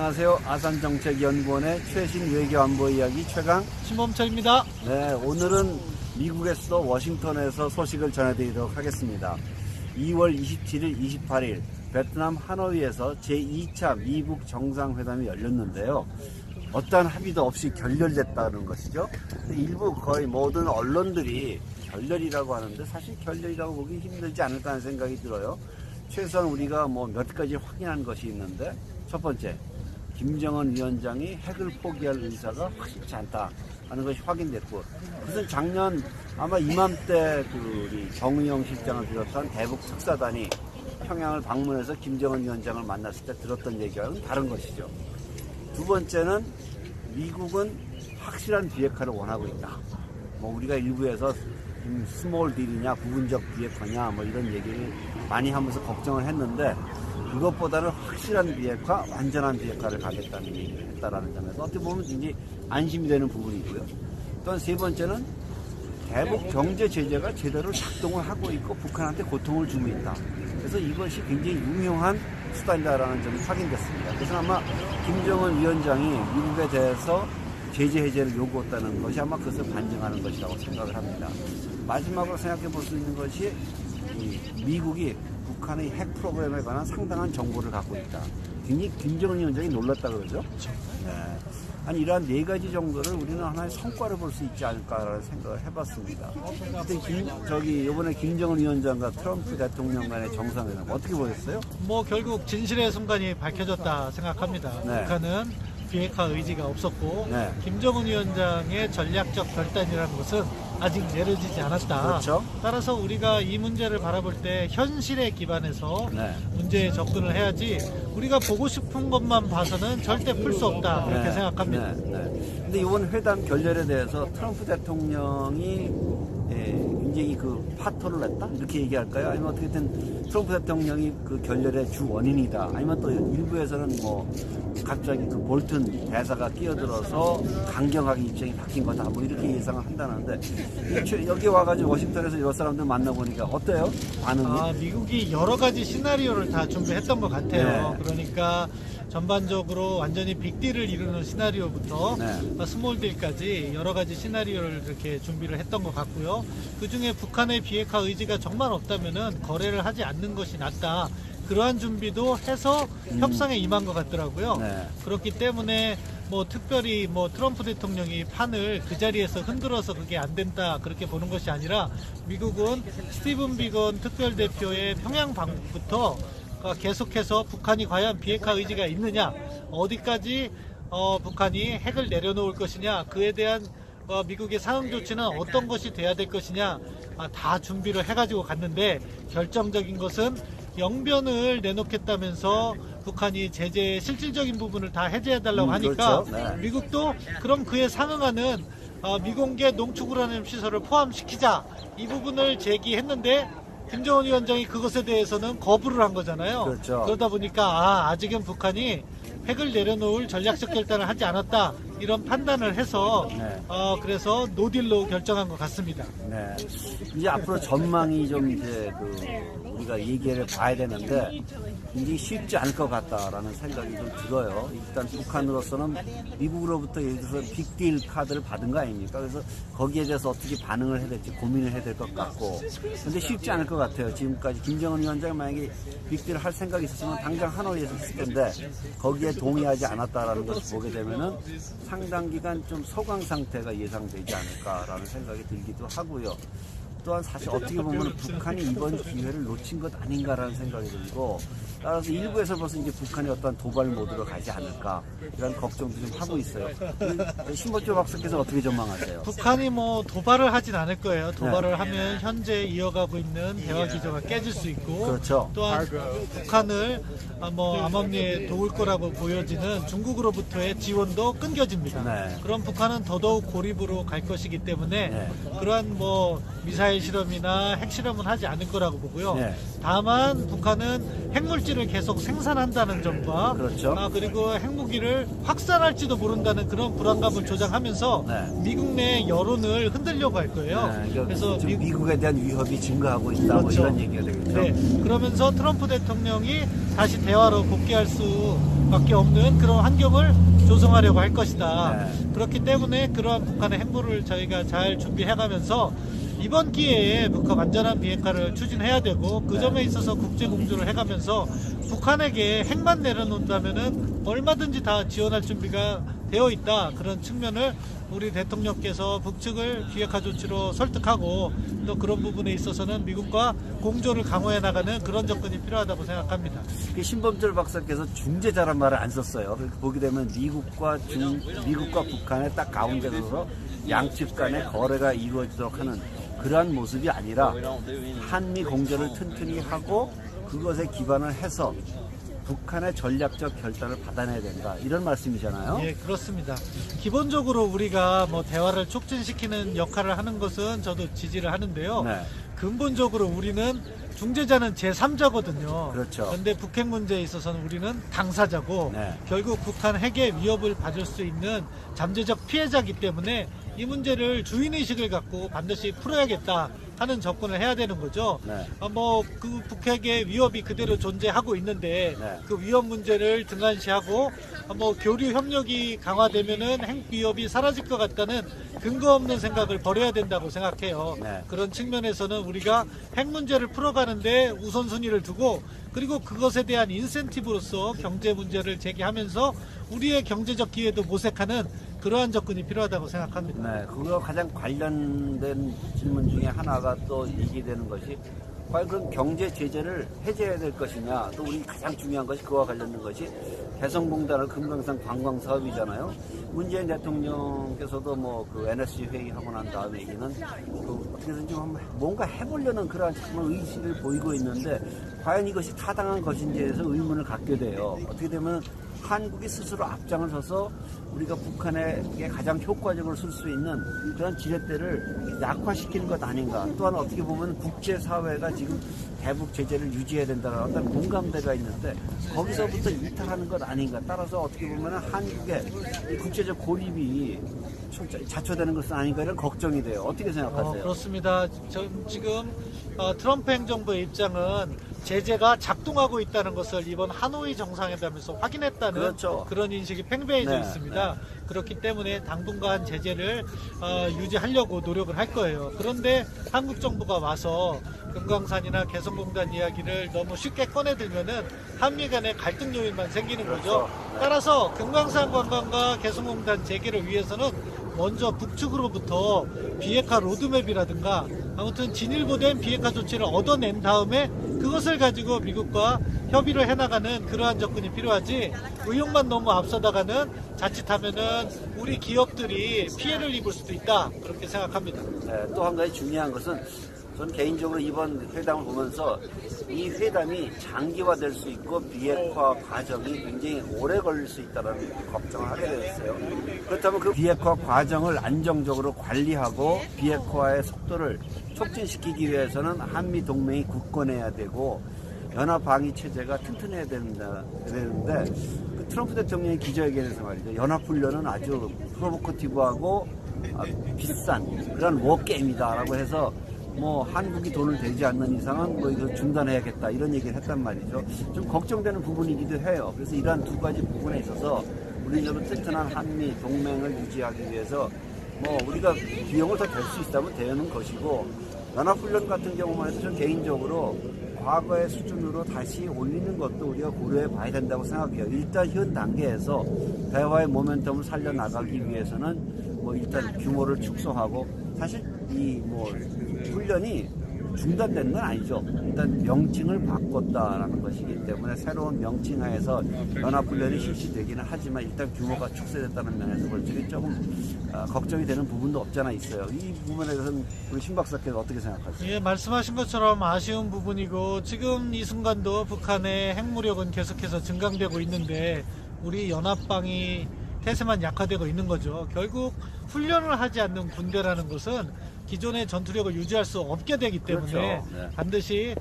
안녕하세요. 아산정책연구원의 최신 외교안보 이야기 최강 신범철입니다. 네, 오늘은 미국의 수도 워싱턴에서 소식을 전해드리도록 하겠습니다. 2월 27일, 28일 베트남 하노이에서 제2차 미국 정상회담이 열렸는데요. 어떠한 합의도 없이 결렬됐다는 것이죠. 일부 거의 모든 언론들이 결렬이라고 하는데 사실 결렬이라고 보기 힘들지 않을까 하는 생각이 들어요. 최소한 우리가 몇 가지 확인한 것이 있는데, 첫 번째, 김정은 위원장이 핵을 포기할 의사가 확실치 않다 하는 것이 확인됐고, 그것은 작년 아마 이맘때 우리 정의용 실장을 비롯한 대북 특사단이 평양을 방문해서 김정은 위원장을 만났을 때 들었던 얘기와는 다른 것이죠. 두 번째는 미국은 확실한 비핵화를 원하고 있다. 우리가 일부에서 스몰 딜이냐 부분적 비핵화냐 이런 얘기를 많이 하면서 걱정을 했는데, 그것보다는 확실한 비핵화, 완전한 비핵화를 가겠다는 얘기를 했다라는 점에서 어떻게 보면 굉장히 안심이 되는 부분이고요. 또한 세 번째는 대북 경제 제재가 제대로 작동을 하고 있고 북한한테 고통을 주고 있다. 그래서 이것이 굉장히 유명한 수단이다라는 점이 확인됐습니다. 그래서 아마 김정은 위원장이 미국에 대해서 제재 해제를 요구했다는 것이 아마 그것을 반증하는 것이라고 생각을 합니다. 마지막으로 생각해 볼 수 있는 것이 미국이 북한의 핵 프로그램에 관한 상당한 정보를 갖고 있다. 굉장히 김정은 위원장이 놀랐다 그러죠. 네. 아니, 이러한 네 가지 정도를 우리는 하나의 성과를 볼 수 있지 않을까라는 생각을 해봤습니다. 근데 이번에 김정은 위원장과 트럼프 대통령 간의 정상회담 어떻게 보셨어요? 결국 진실의 순간이 밝혀졌다 생각합니다. 네. 북한은 비핵화 의지가 없었고, 네. 김정은 위원장의 전략적 결단이라는 것은 아직 내려지지 않았다. 그렇죠. 따라서 우리가 이 문제를 바라볼 때 현실에 기반해서 네. 문제에 접근을 해야지, 우리가 보고 싶은 것만 봐서는 절대 풀 수 없다 그렇게 생각합니다. 근데 이번 회담 결렬에 대해서 트럼프 대통령이 굉장히 파토를 냈다? 이렇게 얘기할까요? 아니면 어떻게든 트럼프 대통령이 그 결렬의 주 원인이다. 아니면 또 일부에서는 갑자기 볼튼 대사가 끼어들어서 강경하게 입장이 바뀐 거다. 이렇게 예상을 한다는데, 여기 와가지고 워싱턴에서 여러 사람들 만나보니까 어때요? 반응이? 미국이 여러 가지 시나리오를 다 준비했던 것 같아요. 네. 그러니까 전반적으로 완전히 빅딜을 이루는 시나리오부터 스몰딜까지 여러 가지 시나리오를 이렇게 준비를 했던 것 같고요. 그 중에 북한의 비핵화 의지가 정말 없다면은 거래를 하지 않는 것이 낫다. 그러한 준비도 해서 협상에 임한 것 같더라고요. 네. 그렇기 때문에 특별히 트럼프 대통령이 판을 그 자리에서 흔들어서 그게 안 된다 그렇게 보는 것이 아니라, 미국은 스티븐 비건 특별대표의 평양 방문부터 계속해서 북한이 과연 비핵화 의지가 있느냐, 어디까지 북한이 핵을 내려놓을 것이냐, 그에 대한 미국의 상응 조치는 어떤 것이 돼야 될 것이냐, 다 준비를 해가지고 갔는데, 결정적인 것은 영변을 내놓겠다면서 북한이 제재의 실질적인 부분을 다 해제해달라고 하니까, 그렇죠. 네. 미국도 그럼 그에 상응하는 미공개 농축 우라늄 시설을 포함시키자, 이 부분을 제기했는데, 김정은 위원장이 그것에 대해서는 거부를 한 거잖아요. 그렇죠. 그러다 보니까 아직은 북한이 핵을 내려놓을 전략적 결단을 하지 않았다, 이런 판단을 해서 그래서 노딜로 결정한 것 같습니다. 네. 이제 앞으로 전망이 좀 우리가 얘기를 봐야 되는데, 굉장히 쉽지 않을 것 같다라는 생각이 좀 들어요. 일단 북한으로서는 미국으로부터 예를 들어서 빅딜 카드를 받은 거 아닙니까? 그래서 거기에 대해서 어떻게 반응을 해야 될지 고민을 해야 될 것 같고, 근데 쉽지 않을 것 같아요. 지금까지 김정은 위원장이 만약에 빅딜을 할 생각이 있었으면 당장 하노이에서 했을 텐데, 거기에 동의하지 않았다라는 것을 보게 되면은 상당 기간 좀 소강 상태가 예상되지 않을까라는 생각이 들기도 하고요. 또한 사실 어떻게 보면 북한이 이번 기회를 놓친 것 아닌가라는 생각이 들고, 따라서 일부에서 벌써 이제 북한이 어떤 도발 모드로 가지 않을까, 이런 걱정도 좀 하고 있어요. 신보철 박사께서 어떻게 전망하세요? 북한이 도발을 하진 않을 거예요. 도발을 하면 현재 이어가고 있는 대화 기조가 깨질 수 있고, 그렇죠. 또한 북한을 암암리에 도울 거라고 보여지는 중국으로부터의 지원도 끊겨집니다. 네. 그럼 북한은 더더욱 고립으로 갈 것이기 때문에 그러한 미사일 실험이나 핵 실험은 하지 않을 거라고 보고요. 다만 북한은 핵물질을 계속 생산한다는 점과, 그렇죠. 그리고 핵무기를 확산할지도 모른다는 그런 불안감을 조장하면서 미국 내 여론을 흔들려고 할 거예요. 그래서 미국에 대한 위협이 증가하고 있다, 그렇죠. 이런 얘기가 되겠죠. 그러면서 트럼프 대통령이 다시 대화로 복귀할 수 밖에 없는 그런 환경을 조성하려고 할 것이다. 네. 그렇기 때문에 그러한 북한의 행보를 저희가 잘 준비해가면서 이번 기회에 북한 완전한 비핵화를 추진해야 되고 그 네. 점에 있어서 국제 공조를 해가면서 북한에게 핵만 내려놓는다면은 얼마든지 다 지원할 준비가 되어 있다. 그런 측면을 우리 대통령께서 북측을 비핵화 조치로 설득하고 또 그런 부분에 있어서는 미국과 공조를 강화해 나가는 그런 접근이 필요하다고 생각합니다. 신범철 박사께서 중재자란 말을 안 썼어요. 그렇게 보게 되면 미국과 북한의 딱 가운데 서서 양측 간의 거래가 이루어지도록 하는 그러한 모습이 아니라 한미 공조를 튼튼히 하고 그것에 기반을 해서 북한의 전략적 결단을 받아내야 된다. 이런 말씀이잖아요. 예, 그렇습니다. 기본적으로 우리가 뭐 대화를 촉진시키는 역할을 하는 것은 저도 지지를 하는데요. 네. 근본적으로 우리는 중재자는 제3자거든요. 그렇죠. 그런데 북핵 문제에 있어서는 우리는 당사자고 네. 결국 북한 핵의 위협을 받을 수 있는 잠재적 피해자이기 때문에 이 문제를 주인의식을 갖고 반드시 풀어야겠다 하는 접근을 해야 되는 거죠. 네. 그 북핵의 위협이 그대로 존재하고 있는데 네. 그 위협 문제를 등한시하고 교류 협력이 강화되면은 핵 위협이 사라질 것 같다는 근거 없는 생각을 버려야 된다고 생각해요. 네. 그런 측면에서는 우리가 핵 문제를 풀어가는데 우선순위를 두고 그리고 그것에 대한 인센티브로서 경제 문제를 제기하면서 우리의 경제적 기회도 모색하는 그러한 접근이 필요하다고 생각합니다. 네, 그거 가장 관련된 질문 중에 하나가 또 얘기되는 것이 과연 그럼 경제 제재를 해제해야 될 것이냐, 또 우리 가장 중요한 것이 그와 관련된 것이 개성공단을 금강산 관광 사업이잖아요. 문재인 대통령께서도 뭐 그 NSC 회의하고 난 다음에 얘기는 어떻게든 좀 뭔가 해보려는 그런 정말 의지를 보이고 있는데 과연 이것이 타당한 것인지에 대해서 의문을 갖게 돼요. 어떻게 되면 한국이 스스로 앞장을 서서 우리가 북한에게 가장 효과적으로 쓸 수 있는 그런 지렛대를 약화시키는 것 아닌가. 또한 어떻게 보면 국제사회가 지금 대북 제재를 유지해야 된다는 어떤 공감대가 있는데 거기서부터 이탈하는 것 아닌가. 따라서 어떻게 보면 한국의 이 국제적 고립이 자초되는 것은 아닌가 이런 걱정이 돼요. 어떻게 생각하세요? 그렇습니다. 지금 트럼프 행정부의 입장은 제재가 작동하고 있다는 것을 이번 하노이 정상회담에서 확인했다는 그렇죠. 그런 인식이 팽배해져 네, 있습니다. 그렇기 때문에 당분간 제재를 유지하려고 노력을 할 거예요. 그런데 한국 정부가 와서 금강산이나 개성공단 이야기를 너무 쉽게 꺼내들면은 한미 간의 갈등 요인만 생기는 거죠. 그렇죠. 네. 따라서 금강산 관광과 개성공단 재개를 위해서는 먼저 북측으로부터 비핵화 로드맵이라든가 아무튼 진일보된 비핵화 조치를 얻어낸 다음에 그것을 가지고 미국과 협의를 해나가는 그러한 접근이 필요하지 의욕만 너무 앞서다가는 자칫하면은 우리 기업들이 피해를 입을 수도 있다 그렇게 생각합니다. 네, 또 한 가지 중요한 것은 저는 개인적으로 이번 회담을 보면서 이 회담이 장기화될 수 있고 비핵화 과정이 굉장히 오래 걸릴 수 있다는 걱정을 하게 되었어요. 그렇다면 그 비핵화 과정을 안정적으로 관리하고 비핵화의 속도를 촉진시키기 위해서는 한미 동맹이 굳건해야 되고 연합 방위 체제가 튼튼해야 되는데 그 트럼프 대통령의 기자회견에서 말이죠. 연합 훈련은 아주 프로보커티브하고 비싼 그런 워게임이다라고 해서 뭐 한국이 돈을 대지 않는 이상은 뭐 이거 중단해야겠다 이런 얘기를 했단 말이죠. 좀 걱정되는 부분이기도 해요. 그래서 이러한 두 가지 부분에 있어서 우리 좀 튼튼한 한미 동맹을 유지하기 위해서 뭐 우리가 비용을 더 댈 수 있다면 되는 것이고 연합훈련 같은 경우만 해도 전 개인적으로 과거의 수준으로 다시 올리는 것도 우리가 고려해 봐야 된다고 생각해요. 일단 현 단계에서 대화의 모멘텀을 살려나가기 위해서는 뭐 일단 규모를 축소하고 사실 이 뭐 훈련이 중단되는 건 아니죠. 일단 명칭을 바꿨다라는 것이기 때문에 새로운 명칭하에서 연합훈련이 실시되기는 하지만 일단 규모가 축소됐다는 면에서 솔직히 조금 걱정이 되는 부분도 없잖아 있어요. 이 부분에 대해서는 우리 신 박사께서 어떻게 생각하세요? 예, 말씀하신 것처럼 아쉬운 부분이고 지금 이 순간도 북한의 핵무력은 계속해서 증강되고 있는데 우리 연합방위 태세만 약화되고 있는 거죠. 결국 훈련을 하지 않는 군대라는 것은 기존의 전투력을 유지할 수 없게 되기 때문에 그렇죠. 네. 반드시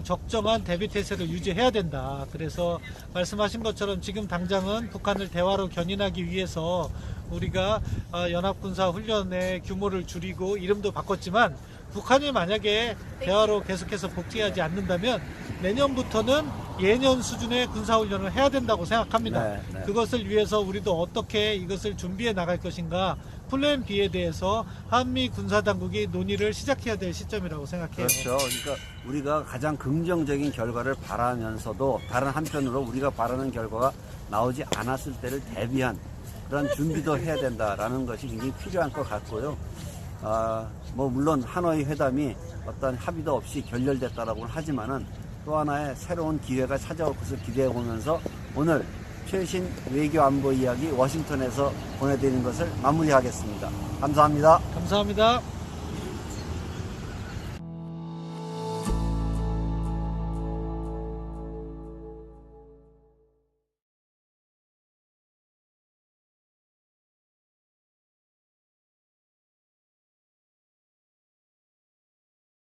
적정한 대비 태세를 유지해야 된다. 그래서 말씀하신 것처럼 지금 당장은 북한을 대화로 견인하기 위해서 우리가 연합군사 훈련의 규모를 줄이고 이름도 바꿨지만 북한이 만약에 대화로 계속해서 복귀하지 않는다면 내년부터는 예년 수준의 군사훈련을 해야 된다고 생각합니다. 네, 네. 그것을 위해서 우리도 어떻게 이것을 준비해 나갈 것인가 플랜 B에 대해서 한미 군사당국이 논의를 시작해야 될 시점이라고 생각해요. 그렇죠. 그러니까 우리가 가장 긍정적인 결과를 바라면서도 다른 한편으로 우리가 바라는 결과가 나오지 않았을 때를 대비한 그런 준비도 해야 된다라는 것이 굉장히 필요한 것 같고요. 뭐 물론 하노이 회담이 어떤 합의도 없이 결렬됐다라고는 하지만은 또 하나의 새로운 기회가 찾아올 것을 기대해 보면서 오늘 최신 외교 안보 이야기 워싱턴에서 보내드리는 것을 마무리하겠습니다. 감사합니다. 감사합니다.